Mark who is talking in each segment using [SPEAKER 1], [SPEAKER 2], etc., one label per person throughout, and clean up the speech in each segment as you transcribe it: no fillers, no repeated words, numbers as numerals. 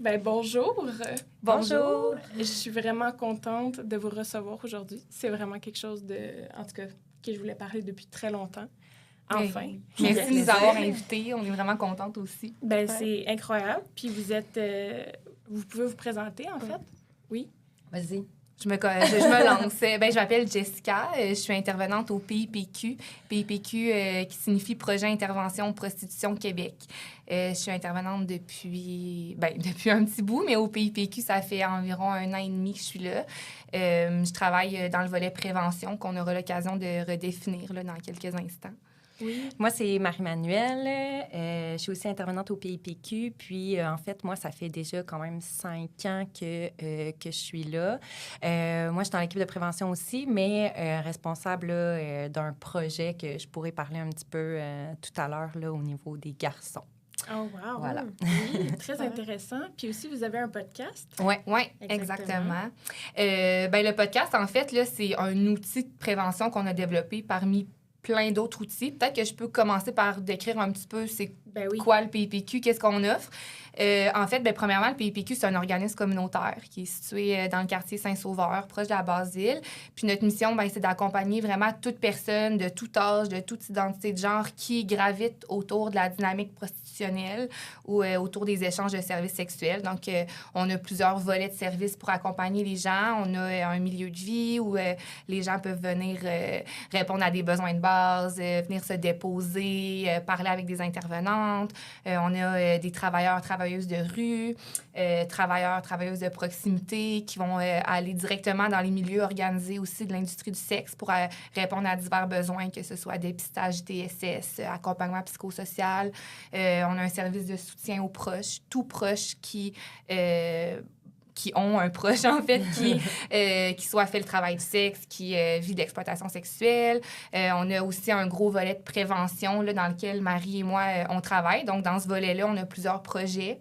[SPEAKER 1] Ben bonjour.
[SPEAKER 2] Bonjour.
[SPEAKER 1] Je suis vraiment contente de vous recevoir aujourd'hui. C'est vraiment quelque chose en tout cas, que je voulais parler depuis très longtemps. Enfin.
[SPEAKER 2] Oui. Merci de nous avoir invités. On est vraiment contente aussi.
[SPEAKER 1] Ben c'est incroyable. Puis vous pouvez vous présenter en fait. Oui.
[SPEAKER 2] Vas-y. Je me lance. Je m'appelle Jessica. Je suis intervenante au PIPQ. PIPQ qui signifie Projet Intervention Prostitution Québec. Je suis intervenante depuis un petit bout, mais au PIPQ, ça fait environ 1 an et demi que je suis là. Je travaille dans le volet prévention qu'on aura l'occasion de redéfinir là, dans quelques instants.
[SPEAKER 3] Oui. Moi, c'est Marie-Manuelle. Je suis aussi intervenante au PIPQ. Puis, en fait, moi, ça fait déjà quand même 5 ans que je suis là. Moi, je suis dans l'équipe de prévention aussi, mais responsable d'un projet que je pourrais parler un petit peu tout à l'heure là, au niveau des garçons.
[SPEAKER 1] Oh, wow!
[SPEAKER 3] Voilà.
[SPEAKER 1] Oui, très intéressant. Puis aussi, vous avez un podcast.
[SPEAKER 2] Oui, exactement. Le podcast, en fait, là, c'est un outil de prévention qu'on a développé parmi plein d'autres outils. Peut-être que je peux commencer par décrire un petit peu c'est quoi le PIPQ, qu'est-ce qu'on offre. En fait, premièrement, le PIPQ, c'est un organisme communautaire qui est situé dans le quartier Saint-Sauveur, proche de la Base-Île. Puis notre mission, c'est d'accompagner vraiment toute personne de tout âge, de toute identité de genre qui gravite autour de la dynamique prostitutionnelle ou autour des échanges de services sexuels. Donc, on a plusieurs volets de services pour accompagner les gens. On a un milieu de vie où les gens peuvent venir répondre à des besoins de base, venir se déposer, parler avec des intervenantes. On a des travailleuses de rue, travailleuses de proximité qui vont aller directement dans les milieux organisés aussi de l'industrie du sexe pour répondre à divers besoins, que ce soit dépistage TSS, accompagnement psychosocial. On a un service de soutien aux proches, tout proches qui ont un proche, en fait, qui soit fait le travail du sexe, qui vit d'exploitation sexuelle. On a aussi un gros volet de prévention là, dans lequel Marie et moi, on travaille. Donc, dans ce volet-là, on a plusieurs projets.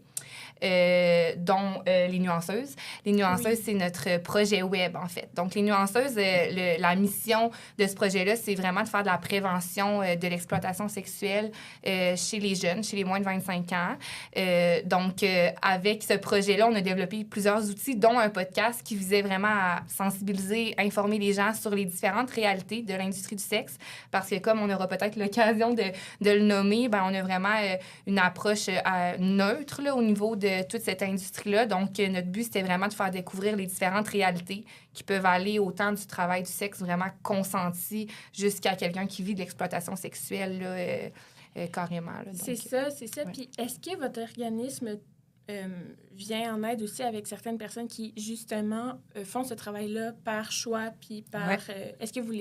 [SPEAKER 2] Dont les nuanceuses. Les nuanceuses, c'est notre projet web, en fait. Donc, les nuanceuses, la mission de ce projet-là, c'est vraiment de faire de la prévention de l'exploitation sexuelle chez les jeunes, chez les moins de 25 ans. Donc, avec ce projet-là, on a développé plusieurs outils, dont un podcast qui visait vraiment à sensibiliser, informer les gens sur les différentes réalités de l'industrie du sexe. Parce que, comme on aura peut-être l'occasion de le nommer, on a vraiment une approche neutre là, au niveau de toute cette industrie-là. Donc, notre but, c'était vraiment de faire découvrir les différentes réalités qui peuvent aller autant du travail du sexe vraiment consenti jusqu'à quelqu'un qui vit de l'exploitation sexuelle, là, carrément. Là. Donc,
[SPEAKER 1] c'est ça.
[SPEAKER 2] Ouais.
[SPEAKER 1] Puis, est-ce que votre organisme vient en aide aussi avec certaines personnes qui, justement, font ce travail-là par choix, puis par... est-ce que vous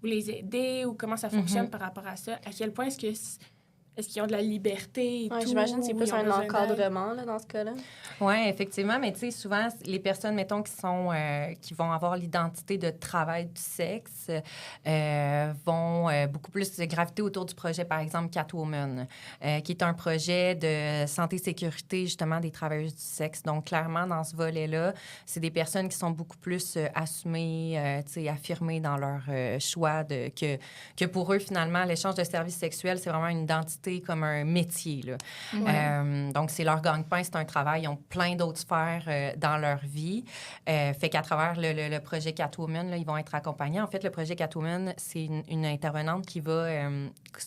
[SPEAKER 1] les aidez ou comment ça fonctionne par rapport à ça? À quel point est-ce qu'ils ont de la liberté et tout?
[SPEAKER 4] J'imagine que c'est plus un encadrement là, dans ce cas-là.
[SPEAKER 3] Oui, effectivement. Mais tu sais, souvent, les personnes, mettons, qui vont avoir l'identité de travail du sexe vont beaucoup plus graviter autour du projet, par exemple, Catwoman, qui est un projet de santé-sécurité, justement, des travailleuses du sexe. Donc, clairement, dans ce volet-là, c'est des personnes qui sont beaucoup plus assumées, tu sais, affirmées dans leur choix que pour eux, finalement, l'échange de services sexuels, c'est vraiment une identité comme un métier. Là.
[SPEAKER 1] Ouais.
[SPEAKER 3] Donc, c'est leur gagne-pain, c'est un travail. Ils ont plein d'autres sphères dans leur vie. Fait qu'à travers le projet Catwoman, là, ils vont être accompagnés. En fait, le projet Catwoman, c'est une intervenante qui va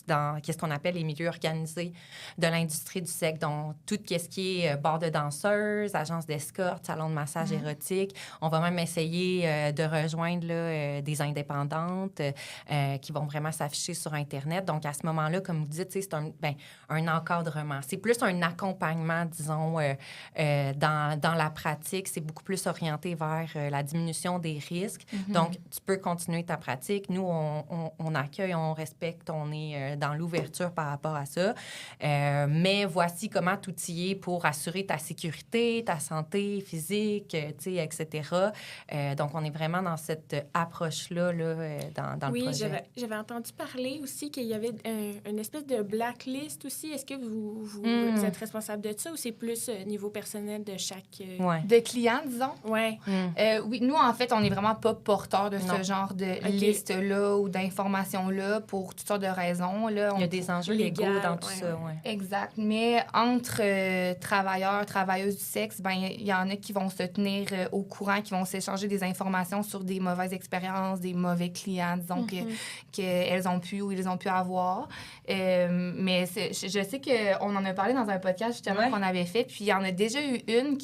[SPEAKER 3] dans qu'est-ce qu'on appelle les milieux organisés de l'industrie du sexe. Donc, tout ce qui est bar de danseuses, agence d'escorte, salon de massage érotique. On va même essayer de rejoindre là, des indépendantes qui vont vraiment s'afficher sur Internet. Donc, à ce moment-là, comme vous dites, c'est un encadrement. C'est plus un accompagnement, disons, dans la pratique. C'est beaucoup plus orienté vers la diminution des risques. Donc, tu peux continuer ta pratique. Nous, on accueille, on respecte, on est dans l'ouverture par rapport à ça. Mais voici comment t'outiller pour assurer ta sécurité, ta santé physique, etc. Donc, on est vraiment dans cette approche-là là, dans le projet.
[SPEAKER 1] Oui, j'avais entendu parler aussi qu'il y avait une espèce de Black blacklist aussi? Est-ce que vous êtes responsable de ça ou c'est plus niveau personnel de chaque...
[SPEAKER 2] De clients, disons?
[SPEAKER 1] Oui.
[SPEAKER 2] Oui, nous, en fait, on n'est vraiment pas porteurs de ce genre de liste-là ou d'informations-là pour toutes sortes de raisons. Là,
[SPEAKER 3] il y a des enjeux légaux dans tout ça. Ouais.
[SPEAKER 2] Exact. Mais entre travailleurs, travailleuses du sexe, ben il y en a qui vont se tenir au courant, qui vont s'échanger des informations sur des mauvaises expériences, des mauvais clients, disons, qu'elles ont pu ou ils ont pu avoir. Mais je sais qu'on en a parlé dans un podcast, justement, qu'on avait fait, puis il y en a déjà eu une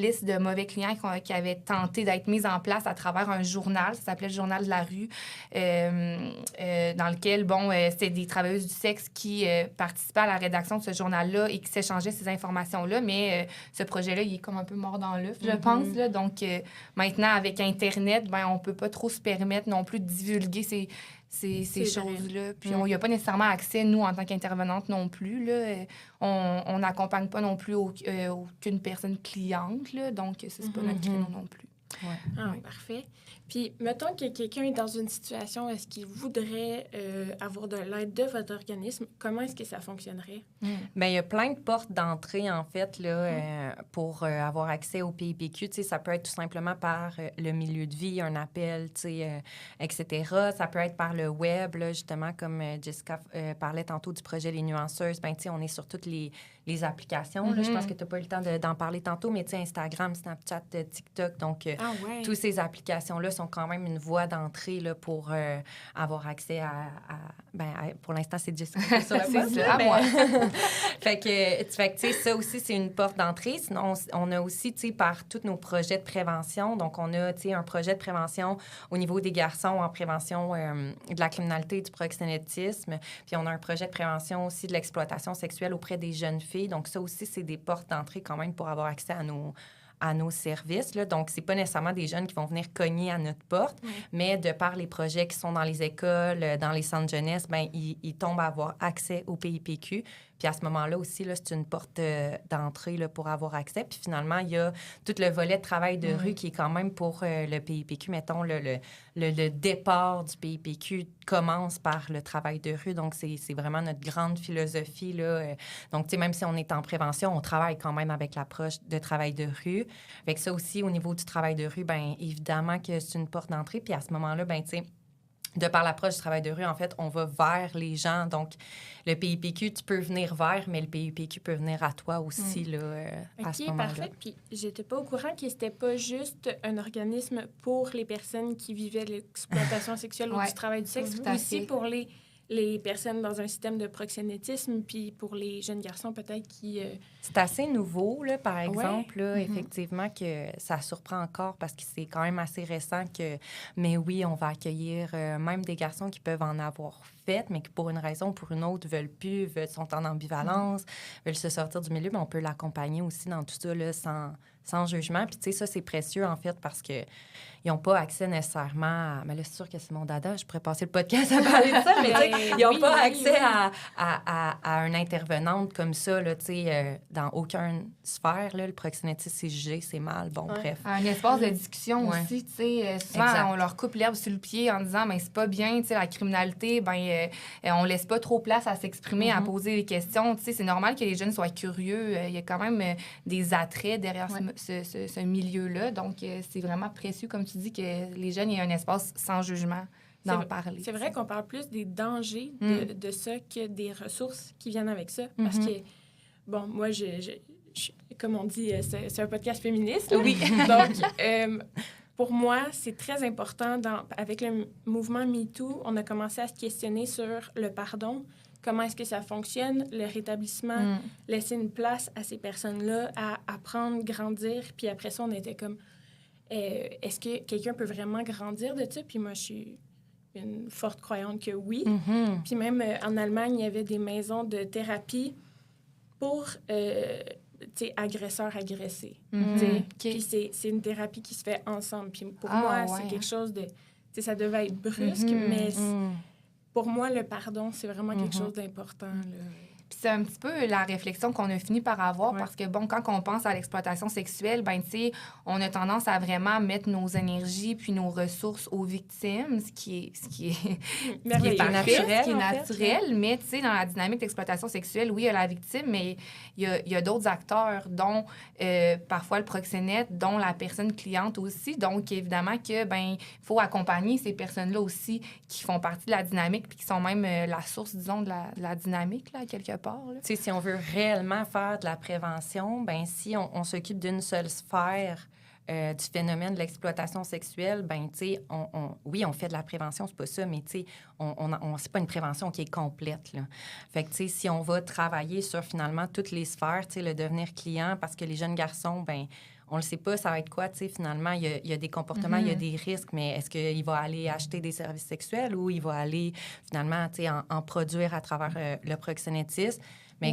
[SPEAKER 2] liste de mauvais clients qui avait tenté d'être mise en place à travers un journal, ça s'appelait le Journal de la rue, dans lequel, c'était des travailleuses du sexe qui participaient à la rédaction de ce journal-là et qui s'échangeaient ces informations-là, mais ce projet-là, il est comme un peu mort dans l'œuf, je pense. Là. Donc, maintenant, avec Internet, on peut pas trop se permettre non plus de divulguer ces choses-là. Puis, on n'y a pas nécessairement accès, nous, en tant qu'intervenante non plus. Là. On n'accompagne pas non plus aucune personne cliente. Là. Donc, c'est pas notre créneau non plus.
[SPEAKER 1] Ouais. Ah, parfait. Puis, mettons que quelqu'un est dans une situation où est-ce qu'il voudrait avoir de l'aide de votre organisme, comment est-ce que ça fonctionnerait?
[SPEAKER 3] Bien, il y a plein de portes d'entrée, en fait, là, pour avoir accès au PIPQ. Tu sais, ça peut être tout simplement par le milieu de vie, un appel, tu sais, etc. Ça peut être par le web, là, justement, comme Jessica parlait tantôt du projet Les Nuanceuses. Bien, tu sais, on est sur toutes les applications. Là, je pense que tu n'as pas eu le temps d'en parler tantôt, mais tu sais, Instagram, Snapchat, TikTok. Donc, toutes ces applications-là sont quand même une voie d'entrée là, pour avoir accès pour l'instant, c'est Jessica sur la page.
[SPEAKER 2] À moi.
[SPEAKER 3] fait que tu sais, ça aussi, c'est une porte d'entrée. Sinon, on a aussi, tu sais, par tous nos projets de prévention. Donc, on a, tu sais, un projet de prévention au niveau des garçons en prévention de la criminalité et du proxénétisme. Puis, on a un projet de prévention aussi de l'exploitation sexuelle auprès des jeunes filles. Donc, ça aussi, c'est des portes d'entrée quand même pour avoir accès à nos services. Là. Donc, c'est pas nécessairement des jeunes qui vont venir cogner à notre porte, mais de par les projets qui sont dans les écoles, dans les centres jeunesse, bien, ils tombent à avoir accès au PIPQ. Puis à ce moment-là aussi, là, c'est une porte d'entrée là, pour avoir accès. Puis finalement, il y a tout le volet de travail de rue qui est quand même pour le PIPQ. Mettons, le départ du PIPQ commence par le travail de rue. Donc, c'est vraiment notre grande philosophie. Là. Donc, tu sais, même si on est en prévention, on travaille quand même avec l'approche de travail de rue. Fait que ça aussi, au niveau du travail de rue, bien, évidemment que c'est une porte d'entrée. Puis à ce moment-là, bien, tu sais, de par l'approche du travail de rue, en fait, on va vers les gens. Donc, le PIPQ, tu peux venir vers, mais le PIPQ peut venir à toi aussi, là, à ce moment-là.
[SPEAKER 1] Parfait. Puis, j'étais pas au courant que c'était pas juste un organisme pour les personnes qui vivaient de l'exploitation sexuelle ou du travail du sexe, aussi pour les personnes dans un système de proxénétisme, puis pour les jeunes garçons, peut-être, qui...
[SPEAKER 3] C'est assez nouveau, là, par exemple, là, effectivement, que ça surprend encore parce que c'est quand même assez récent que... Mais oui, on va accueillir même des garçons qui peuvent en avoir fait, mais qui, pour une raison ou pour une autre, veulent plus, sont en ambivalence, veulent se sortir du milieu, mais on peut l'accompagner aussi dans tout ça, là, sans jugement. Puis, tu sais, ça, c'est précieux, en fait, parce que ils n'ont pas accès nécessairement à... Mais là, c'est sûr que c'est mon dada, je pourrais passer le podcast à parler de ça, mais ils n'ont pas accès à une intervenante comme ça, là, tu sais, dans aucune sphère, là, le proxénétisme, c'est jugé, c'est mal, bon, bref.
[SPEAKER 2] Un espace de discussion aussi, tu sais, souvent, on leur coupe l'herbe sur le pied en disant, ben c'est pas bien, tu sais, la criminalité, ben on laisse pas trop place à s'exprimer, à poser des questions, tu sais, c'est normal que les jeunes soient curieux, il y a quand même des attraits derrière ce milieu-là, donc c'est vraiment précieux, comme tu dis, que les jeunes aient un espace sans jugement d'en parler.
[SPEAKER 1] C'est vrai qu'on parle plus des dangers de ça que des ressources qui viennent avec ça. Parce que, bon, moi, comme on dit, c'est un podcast féministe. Là.
[SPEAKER 3] Oui.
[SPEAKER 1] Donc, pour moi, c'est très important. Avec le mouvement MeToo, on a commencé à se questionner sur le pardon. Comment est-ce que ça fonctionne, le rétablissement, laisser une place à ces personnes-là à apprendre, grandir. Puis après ça, on était comme... est-ce que quelqu'un peut vraiment grandir de ça? Puis moi, je suis une forte croyante que oui. Puis même en Allemagne, il y avait des maisons de thérapie pour agresseurs-agressés. Puis c'est une thérapie qui se fait ensemble. Puis pour moi, c'est quelque chose de... Ça devait être brusque, mais pour moi, le pardon, c'est vraiment quelque chose d'important. Là.
[SPEAKER 2] Puis c'est un petit peu la réflexion qu'on a fini par avoir parce que, bon, quand on pense à l'exploitation sexuelle, ben tu sais, on a tendance à vraiment mettre nos énergies puis nos ressources aux victimes, ce qui est naturel, mais tu sais, dans la dynamique d'exploitation sexuelle, oui, il y a la victime, mais il y a d'autres acteurs, dont parfois le proxénète, dont la personne cliente aussi. Donc, évidemment que, ben, il faut accompagner ces personnes-là aussi qui font partie de la dynamique puis qui sont même la source, disons, de la dynamique, là, quelque part.
[SPEAKER 3] Tu sais, si on veut réellement faire de la prévention, ben si on s'occupe d'une seule sphère du phénomène de l'exploitation sexuelle, ben tu sais, oui, on fait de la prévention, c'est pas ça, mais tu sais, c'est pas une prévention qui est complète, là. Fait que, tu sais, si on va travailler sur, finalement, toutes les sphères, tu sais, le devenir client, parce que les jeunes garçons, ben on le sait pas, ça va être quoi, tu sais, finalement, il y a des comportements, il y a des risques, mais est-ce qu'il va aller acheter des services sexuels ou il va aller, finalement, tu sais, en produire à travers le proxénétisme? Mais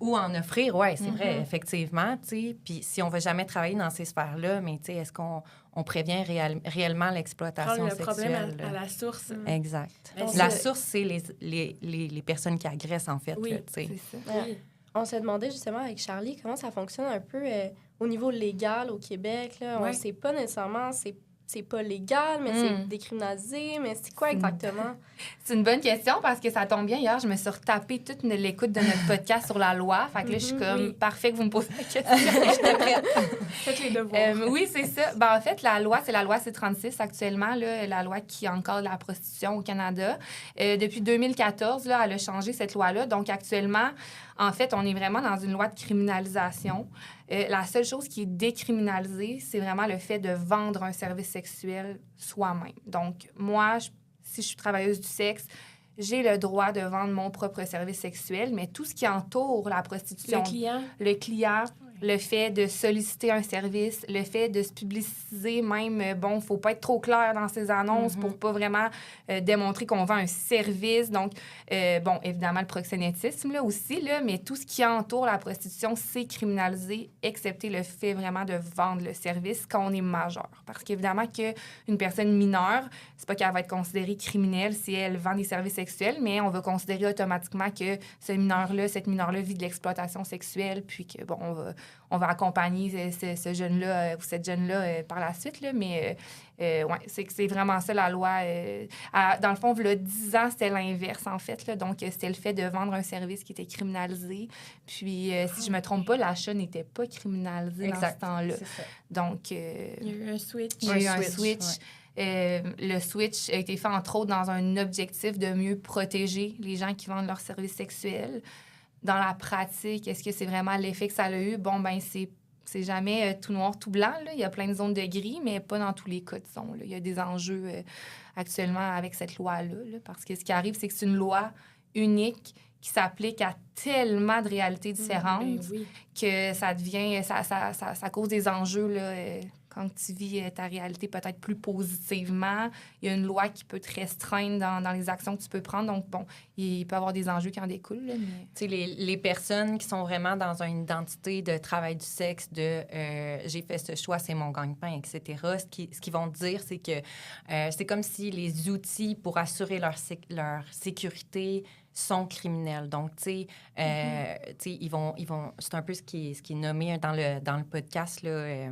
[SPEAKER 3] ou en offrir, oui, c'est vrai, effectivement, tu sais. Puis si on ne va jamais travailler dans ces sphères-là, mais tu sais, est-ce qu'on prévient réellement l'exploitation sexuelle?
[SPEAKER 1] Prendre le problème à la source.
[SPEAKER 3] Exact. La source, c'est les personnes qui agressent, en fait.
[SPEAKER 1] Oui,
[SPEAKER 3] là, c'est
[SPEAKER 1] ça.
[SPEAKER 4] Oui. On se demandait justement avec Charlie comment ça fonctionne un peu au niveau légal au Québec. Là. On ne sait pas nécessairement, c'est pas légal, mais c'est décriminalisé. Mais c'est quoi exactement?
[SPEAKER 2] C'est une bonne question parce que ça tombe bien. Hier, je me suis retapée toute l'écoute de notre podcast sur la loi. Fait que là, je suis comme, parfait que vous me posez la question. J'étais prête.
[SPEAKER 1] Faites les devoirs.
[SPEAKER 2] Oui, c'est ça. Ben, en fait, la loi, c'est la loi C-36 actuellement, là, la loi qui encadre la prostitution au Canada. Depuis 2014, là, elle a changé cette loi-là. Donc, actuellement, en fait, on est vraiment dans une loi de criminalisation. La seule chose qui est décriminalisée, c'est vraiment le fait de vendre un service sexuel soi-même. Donc, moi, si je suis travailleuse du sexe, j'ai le droit de vendre mon propre service sexuel, mais tout ce qui entoure la prostitution... Le client, le fait de solliciter un service, le fait de se publiciser même, bon, faut pas être trop clair dans ses annonces pour pas vraiment démontrer qu'on vend un service. Donc, bon, évidemment, le proxénétisme, là, aussi, là, mais tout ce qui entoure la prostitution, c'est criminalisé, excepté le fait vraiment de vendre le service quand on est majeur. Parce qu'évidemment qu'une personne mineure, c'est pas qu'elle va être considérée criminelle si elle vend des services sexuels, mais on va considérer automatiquement que cette mineure-là vit de l'exploitation sexuelle, puis que, bon, on va accompagner ce jeune-là ou cette jeune-là par la suite, là, mais ouais, c'est vraiment ça, la loi. Dans le fond, il y a 10 ans, c'était l'inverse, en fait. Là, donc, c'était le fait de vendre un service qui était criminalisé. Puis, si je ne me trompe pas, l'achat n'était pas criminalisé dans ce temps-là. Donc, il
[SPEAKER 1] y a eu un switch.
[SPEAKER 2] Il y a eu un switch. Ouais. Le switch a été fait, entre autres, dans un objectif de mieux protéger les gens qui vendent leurs services sexuels. Dans la pratique, est-ce que c'est vraiment l'effet que ça a eu? Bon, ben c'est jamais tout noir, tout blanc. Là. Il y a plein de zones de gris, mais pas dans tous les cas, disons. Là. Il y a des enjeux actuellement avec cette loi-là. Là, parce que ce qui arrive, c'est que c'est une loi unique qui s'applique à tellement de réalités différentes que ça devient... Ça cause des enjeux, là, quand tu vis ta réalité peut-être plus positivement. Il y a une loi qui peut te restreindre dans les actions que tu peux prendre. Donc, bon, il peut y avoir des enjeux qui en découlent. Là, mais...
[SPEAKER 3] Tu sais, les personnes qui sont vraiment dans une identité de travail du sexe, de j'ai fait ce choix, c'est mon gagne-pain, etc., ce qu'ils vont te dire, c'est que c'est comme si les outils pour assurer leur sécurité sont criminels. Donc, tu sais, ils vont... C'est un peu ce qui est nommé dans le podcast, là,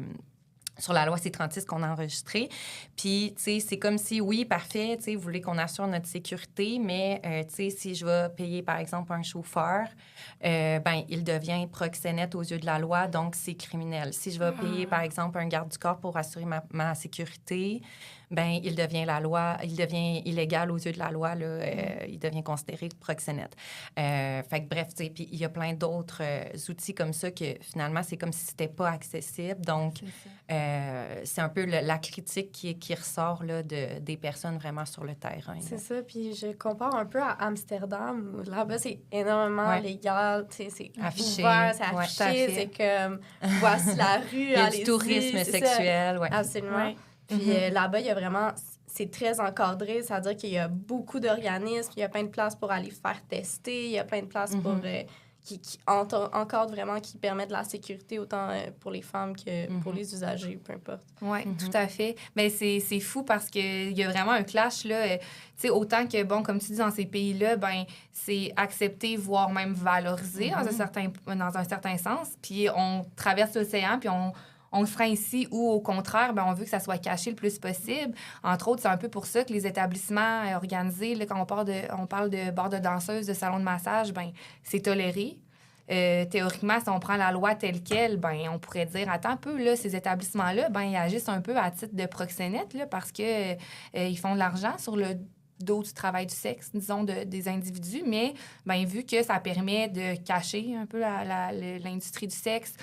[SPEAKER 3] sur la loi C-36 qu'on a enregistrée. Puis, tu sais, c'est comme si, oui, parfait, tu sais, vous voulez qu'on assure notre sécurité, mais, tu sais, si je vais payer, par exemple, un chauffeur, ben il devient proxénète aux yeux de la loi, donc c'est criminel. Si je vais payer, par exemple, un garde du corps pour assurer ma sécurité, ben il devient illégal aux yeux de la loi, là, il devient considéré proxénète. Fait que bref, tu sais, puis il y a plein d'autres outils comme ça que finalement, c'est comme si c'était pas accessible. Donc, c'est un peu la critique qui ressort là, des personnes vraiment sur le terrain.
[SPEAKER 4] C'est ça, puis je compare un peu à Amsterdam, où là-bas, c'est énormément légal, c'est
[SPEAKER 3] affiché,
[SPEAKER 4] ouvert, c'est affiché, c'est comme, voici la rue,
[SPEAKER 3] il y a du tourisme sexuel, oui.
[SPEAKER 4] Absolument. Puis là-bas, il y a vraiment... C'est très encadré, c'est-à-dire qu'il y a beaucoup d'organismes, il y a plein de places pour aller faire tester, il y a plein de places pour qui encadre vraiment, qui permet de la sécurité autant pour les femmes que pour les usagers, peu importe.
[SPEAKER 2] Oui, tout à fait. Mais c'est fou parce qu'il y a vraiment un clash, là. Tu sais, autant que, bon, comme tu dis, dans ces pays-là, ben c'est accepté, voire même valorisé dans un certain sens. Puis on traverse l'océan, puis on se rend ici où, au contraire, ben, on veut que ça soit caché le plus possible. Entre autres, c'est un peu pour ça que les établissements organisés, là, quand on parle de bars de danseuses, de salons de massage, ben c'est toléré. Théoriquement, si on prend la loi telle quelle, ben on pourrait dire, attends un peu, là, ces établissements-là, ben ils agissent un peu à titre de proxénètes, là, parce que ils font de l'argent sur le dos du travail du sexe, disons, des individus, mais bien, vu que ça permet de cacher un peu l'industrie du sexe,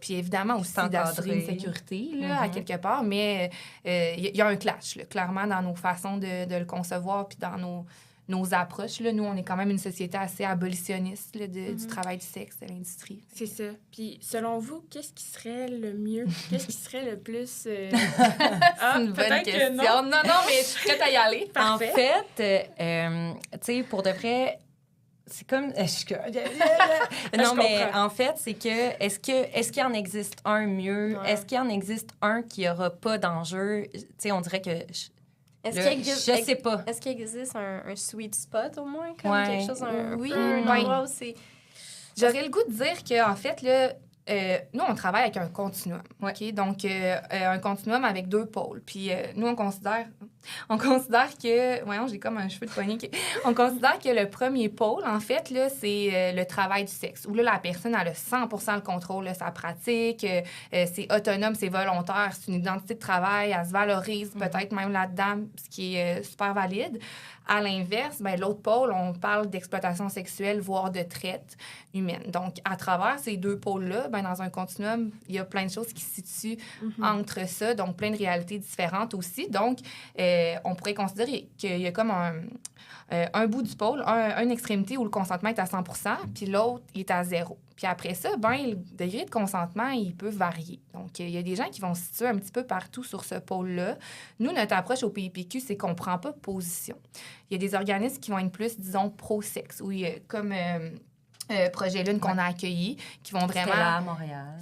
[SPEAKER 2] puis évidemment aussi d'assurer une sécurité, là, à quelque part, mais il y a un clash, là, clairement, dans nos façons de le concevoir, puis dans nos approches. Là. Nous, on est quand même une société assez abolitionniste là, du travail du sexe, de l'industrie.
[SPEAKER 1] C'est ça. Puis, selon vous, qu'est-ce qui serait le mieux? Qu'est-ce qui serait le plus...
[SPEAKER 2] C'est une bonne question. Non, mais je suis prête à y aller.
[SPEAKER 1] Parfait.
[SPEAKER 3] En fait, tu sais, pour de vrai... C'est comme... non, mais en fait, c'est que est-ce qu'il en existe un mieux? Ouais. Est-ce qu'il en existe un qui n'aura pas d'enjeu? Tu sais, on dirait que... Je sais pas.
[SPEAKER 4] Est-ce qu'il existe un sweet spot, au moins? Comme quelque chose, un endroit où c'est...
[SPEAKER 2] J'aurais le goût de dire qu'en fait, là, nous, on travaille avec un continuum. OK? Donc, un continuum avec 2 pôles. Puis, nous, on considère que... Voyons, j'ai comme un cheveu de poignet. On considère que le premier pôle, en fait, là, c'est le travail du sexe, où là, la personne a 100% le contrôle de sa pratique, c'est autonome, c'est volontaire, c'est une identité de travail, elle se valorise peut-être même là-dedans, ce qui est super valide. À l'inverse, ben, l'autre pôle, on parle d'exploitation sexuelle, voire de traite humaine. Donc, à travers ces 2 pôles-là, ben, dans un continuum, il y a plein de choses qui se situent entre ça, donc plein de réalités différentes aussi. Donc, on pourrait considérer qu'il y a comme un bout du pôle, une extrémité où le consentement est à 100%, puis l'autre, il est à 0. Puis après ça, ben, le degré de consentement, il peut varier. Donc, il y a des gens qui vont se situer un petit peu partout sur ce pôle-là. Nous, notre approche au PIPQ, c'est qu'on ne prend pas position. Il y a des organismes qui vont être plus, disons, pro-sexe, comme... Projet Lune qu'on a accueilli, qui vont vraiment...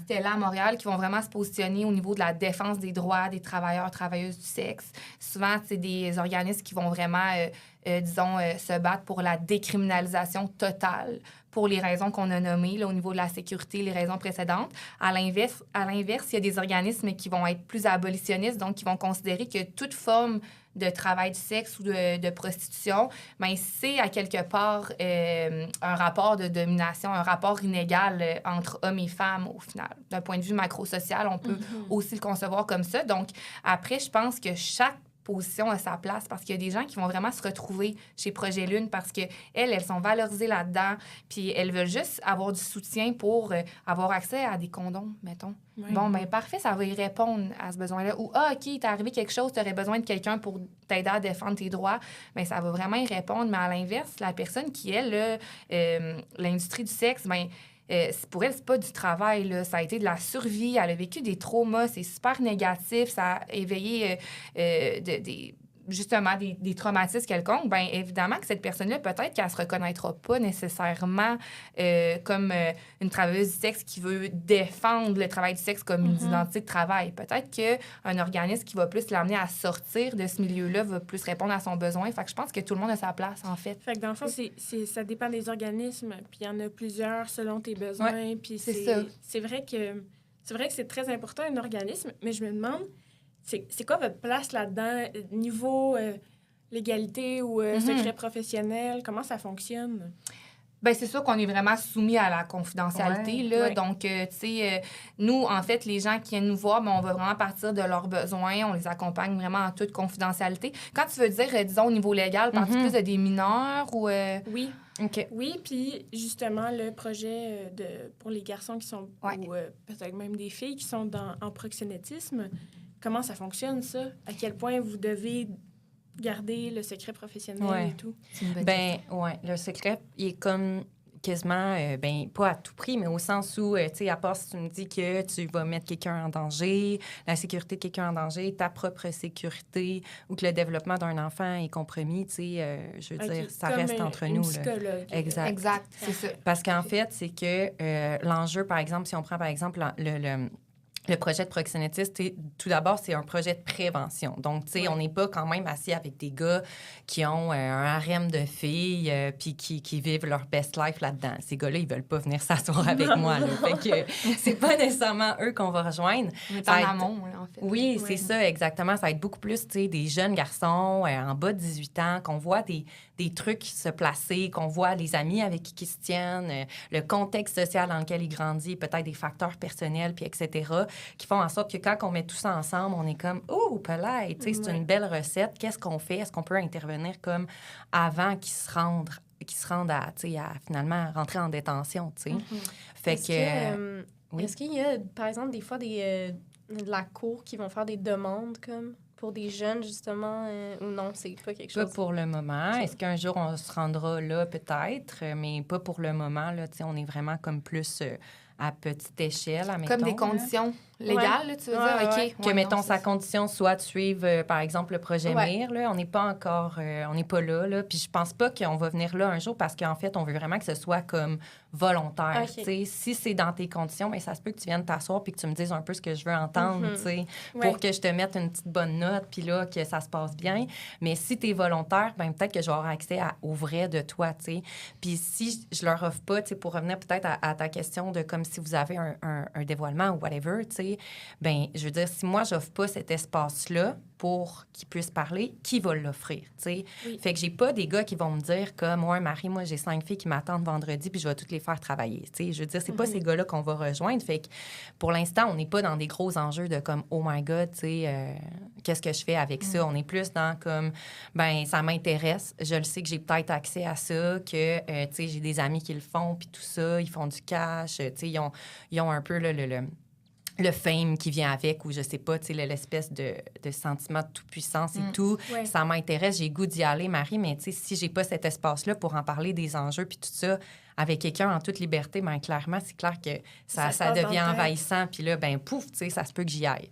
[SPEAKER 2] Stella à Montréal, qui vont vraiment se positionner au niveau de la défense des droits des travailleurs, travailleuses du sexe. Souvent, c'est des organismes qui vont vraiment, se battre pour la décriminalisation totale pour les raisons qu'on a nommées là, au niveau de la sécurité, les raisons précédentes. À l'inverse, il y a des organismes qui vont être plus abolitionnistes, donc qui vont considérer que toute forme de travail du sexe ou de prostitution, bien, c'est à quelque part un rapport de domination, un rapport inégal entre hommes et femmes au final. D'un point de vue macro-social, on peut aussi le concevoir comme ça. Donc, après, je pense que chaque position à sa place parce qu'il y a des gens qui vont vraiment se retrouver chez Projet Lune parce qu'elles sont valorisées là-dedans puis elles veulent juste avoir du soutien pour avoir accès à des condoms, mettons. Oui. Bon, bien, parfait, ça va y répondre à ce besoin-là. Ou, OK, t'est arrivé quelque chose, tu aurais besoin de quelqu'un pour t'aider à défendre tes droits. Bien, ça va vraiment y répondre. Mais à l'inverse, la personne qui est, l'industrie du sexe, bien, pour elle, c'est pas du travail, là. Ça a été de la survie. Elle a vécu des traumas. C'est super négatif. Ça a éveillé justement des traumatismes quelconques. Bien, évidemment que cette personne-là, peut-être qu'elle se reconnaîtra pas nécessairement comme une travailleuse du sexe qui veut défendre le travail du sexe comme une identité de travail. Peut-être qu'un organisme qui va plus l'amener à sortir de ce milieu-là va plus répondre à son besoin. Fait que je pense que tout le monde a sa place, en fait.
[SPEAKER 1] Fait que dans le fond, ça dépend des organismes, puis il y en a plusieurs selon tes besoins. Puis c'est vrai que c'est très important, un organisme, mais je me demande, c'est quoi votre place là-dedans, niveau légalité ou secret professionnel? Comment ça fonctionne?
[SPEAKER 2] Bien, c'est sûr qu'on est vraiment soumis à la confidentialité. Là. Donc, tu sais, nous, en fait, les gens qui viennent nous voir, bien, on va vraiment partir de leurs besoins. On les accompagne vraiment en toute confidentialité. Quand tu veux dire, disons, au niveau légal, parles-tu plus de des mineurs ou...
[SPEAKER 1] Oui.
[SPEAKER 2] OK.
[SPEAKER 1] Oui, puis justement, le projet pour les garçons qui sont... ou peut-être même des filles qui sont en proxénétisme, comment ça fonctionne, ça? À quel point vous devez garder le secret professionnel et tout?
[SPEAKER 3] Ben, le secret, il est comme quasiment, pas à tout prix, mais au sens où, tu sais, à part si tu me dis que tu vas mettre quelqu'un en danger, la sécurité de quelqu'un en danger, ta propre sécurité ou que le développement d'un enfant est compromis, tu sais, je veux dire, ça reste entre nous.
[SPEAKER 1] Psychologue.
[SPEAKER 2] Exact, c'est ça.
[SPEAKER 3] Parce qu'en fait, c'est que l'enjeu, par exemple, si on prend, par exemple, le projet de proxénétiste, tout d'abord, c'est un projet de prévention. Donc, tu sais, on n'est pas quand même assis avec des gars qui ont un harem de filles puis qui vivent leur best life là-dedans. Ces gars-là, ils veulent pas venir s'asseoir avec moi. Là. Fait que c'est pas nécessairement eux qu'on va rejoindre.
[SPEAKER 2] On est en amont, là, en fait.
[SPEAKER 3] Oui, c'est ça, exactement. Ça va être beaucoup plus, tu sais, des jeunes garçons en bas de 18 ans, qu'on voit des trucs se placer, qu'on voit les amis avec qui ils se tiennent, le contexte social dans lequel ils grandissent, peut-être des facteurs personnels, puis etc., qui font en sorte que quand on met tout ça ensemble, on est comme « Oh, polite! » Tu sais, c'est une belle recette. Qu'est-ce qu'on fait? Est-ce qu'on peut intervenir comme avant qu'ils se rendent à, tu sais, à finalement rentrer en détention, tu sais? Fait
[SPEAKER 4] Est-ce qu'il y a, par exemple, des fois de la cour qui vont faire des demandes comme pour des jeunes, justement, ou non, c'est pas quelque chose?
[SPEAKER 3] Pas pour le moment. Est-ce qu'un jour, on se rendra là, peut-être, mais pas pour le moment, là, tu sais, on est vraiment comme plus à petite échelle, admettons.
[SPEAKER 2] Comme des conditions légales, là, tu veux dire? OK.
[SPEAKER 3] Que, mettons, sa condition soit de suivre, par exemple, le projet MIR, là. On n'est pas encore... on n'est pas là. Puis je pense pas qu'on va venir là un jour parce qu'en fait, on veut vraiment que ce soit comme volontaire, tu sais. Si c'est dans tes conditions, bien, ça se peut que tu viennes t'asseoir puis que tu me dises un peu ce que je veux entendre, tu sais, pour que je te mette une petite bonne note puis là, que ça se passe bien. Mais si tu es volontaire, bien, peut-être que je vais avoir accès au vrai de toi, tu sais. Puis si je leur offre pas, tu sais, pour revenir peut-être à ta question de comme si vous avez un dévoilement ou whatever, tu sais, bien, je veux dire, si moi, j'offre pas cet espace-là pour qu'ils puissent parler, qui va l'offrir, tu sais? Oui. Fait que j'ai pas des gars qui vont me dire comme, ouais, Marie, moi, j'ai 5 filles qui m'attendent vendredi puis je vais toutes les faire travailler, tu sais? Je veux dire, c'est pas ces gars-là qu'on va rejoindre. Fait que pour l'instant, on n'est pas dans des gros enjeux de comme, oh my God, tu sais, qu'est-ce que je fais avec ça? On est plus dans comme, ben ça m'intéresse. Je le sais que j'ai peut-être accès à ça, que, tu sais, j'ai des amis qui le font puis tout ça, ils font du cash, tu sais, ils ont un peu le fame qui vient avec, ou je sais pas, tu sais, l'espèce de sentiment de toute-puissance et tout. Ouais. Ça m'intéresse, j'ai goût d'y aller, Marie, mais tu sais, si j'ai pas cet espace-là pour en parler des enjeux puis tout ça, avec quelqu'un en toute liberté, bien, clairement, c'est clair que ça devient envahissant. Puis là, ben pouf, tu sais, ça se peut que j'y aille.